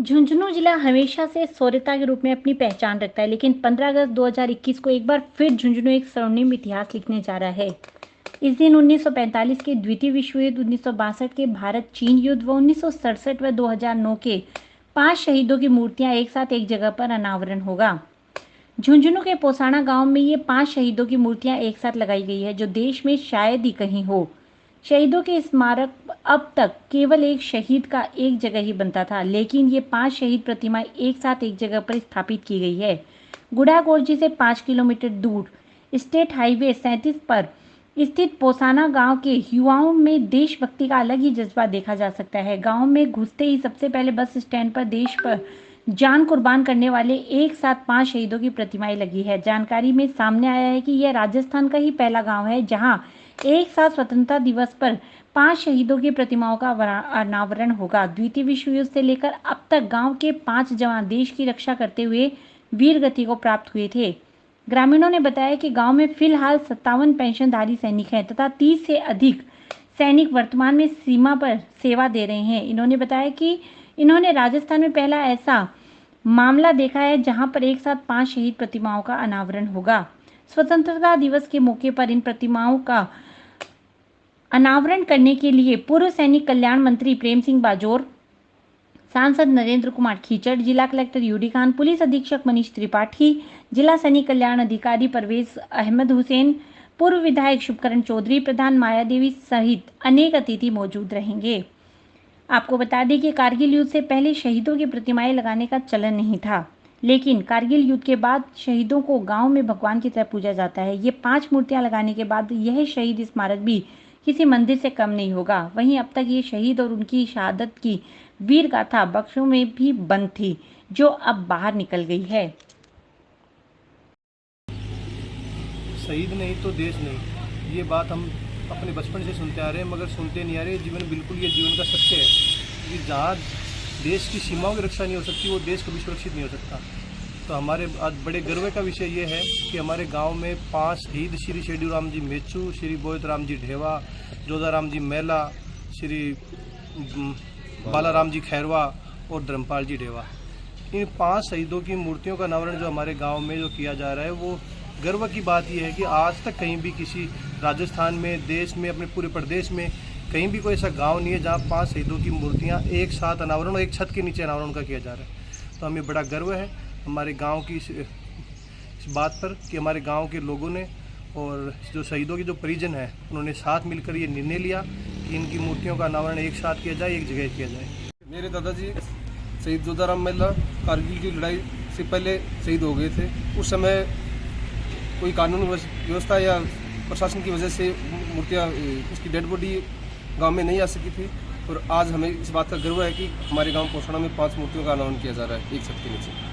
झुंझुनू जिला हमेशा से शौर्यता के रूप में अपनी पहचान रखता है, लेकिन 15 अगस्त 2021 को एक बार फिर झुंझुनू एक स्वर्णिम इतिहास लिखने जा रहा है। इस दिन 1945 के द्वितीय विश्व युद्ध, 1962 के भारत चीन युद्ध व 1967 व 2009 के 5 शहीदों की मूर्तियां एक साथ एक जगह पर अनावरण होगा। झुंझुनू के पोसाना गांव में ये 5 शहीदों की मूर्तियां एक साथ लगाई गई है, जो देश में शायद ही कहीं हो। शहीदों के स्मारक अब तक केवल एक शहीद का एक जगह ही बनता था, लेकिन ये 5 शहीद प्रतिमाएं एक साथ एक जगह पर स्थापित की गई है। गुढ़ागोरजी से 5 किलोमीटर दूर स्टेट हाईवे 37 पर स्थित पोसाना गांव के युवाओं में देशभक्ति का अलग ही जज्बा देखा जा सकता है। गांव में घुसते ही सबसे पहले बस स्टैंड पर देश पर जान कुर्बान करने वाले एक साथ 5 शहीदों की प्रतिमाएं लगी है। जानकारी में सामने आया है कि यह राजस्थान का ही पहला गांव है जहां एक साथ स्वतंत्रता दिवस पर 5 शहीदों की प्रतिमाओं का अनावरण होगा। द्वितीय विश्व युद्ध से लेकर अब तक गांव के 5 जवान देश की रक्षा करते हुए वीर गति को प्राप्त हुए थे। ग्रामीणों ने बताया कि गांव में फिलहाल 57 पेंशनधारी सैनिक हैं तथा 30 से अधिक सैनिक वर्तमान में सीमा पर सेवा दे रहे हैं। इन्होंने बताया कि इन्होंने राजस्थान में पहला ऐसा मामला देखा है जहां पर एक साथ 5 शहीद प्रतिमाओं का अनावरण होगा। स्वतंत्रता दिवस के मौके पर इन प्रतिमाओं का अनावरण करने के लिए पूर्व सैनिक कल्याण मंत्री प्रेम सिंह बाजोर, सांसद नरेंद्र कुमार खीचड़, जिला कलेक्टर यूडी खान, पुलिस अधीक्षक मनीष त्रिपाठी, जिला सैनिक कल्याण अधिकारी परवेज अहमद हुसैन, पूर्व विधायक शुभकरण चौधरी, प्रधान माया देवी सहित अनेक अतिथि मौजूद रहेंगे। आपको बता दें कि कारगिल युद्ध से पहले शहीदों की प्रतिमाएं लगाने का चलन नहीं था, लेकिन कारगिल युद्ध के बाद शहीदों को गांव में भगवान की तरह पूजा जाता है। ये 5 मूर्तियां लगाने के बाद यह शहीद स्मारक भी किसी मंदिर से कम नहीं होगा। वहीं अब तक ये शहीद और उनकी शहादत की वीर गाथा बक्सों में भी बंद थी, जो अब बाहर निकल गई है। शहीद नहीं तो देश नहीं, ये बात हम अपने बचपन से सुनते आ रहे हैं, मगर सुनते नहीं आ रहे। जीवन बिल्कुल ये जीवन का सत्य है कि जहाँ देश की सीमाओं की रक्षा नहीं हो सकती, वो देश कभी सुरक्षित नहीं हो सकता। तो हमारे आज बड़े गर्व का विषय ये है कि हमारे गांव में 5 शहीद श्री शेडूराम जी मेचू, श्री बोयतराम जी ढेवा, जोधाराम जी मेला, श्री बालाराम जी खैरवा और धर्मपाल जी ढेवा, इन 5 शहीदों की मूर्तियों का अनावरण जो हमारे गांव में जो किया जा रहा है, वो गर्व की बात यह है कि आज तक कहीं भी किसी राजस्थान में, देश में, अपने पूरे प्रदेश में कहीं भी कोई ऐसा गांव नहीं है जहां 5 शहीदों की मूर्तियां एक साथ अनावरण और एक छत के नीचे अनावरण का किया जा रहा है। तो हमें बड़ा गर्व है हमारे गांव की इस बात पर कि हमारे गांव के लोगों ने और जो शहीदों के जो परिजन हैं, उन्होंने साथ मिलकर ये निर्णय लिया कि इनकी मूर्तियों का अनावरण एक साथ किया जाए, एक जगह किया जाए। मेरे दादाजी शहीद जोधाराम मेला कारगिल की लड़ाई से पहले शहीद हो गए थे। उस समय कोई कानून व्यवस्था या प्रशासन की वजह से मूर्तियाँ, उसकी डेड बॉडी गांव में नहीं आ सकी थी, और आज हमें इस बात का गर्व है कि हमारे गांव पोसाना में 5 मूर्तियों का अनावरण किया जा रहा है एक छत के नीचे।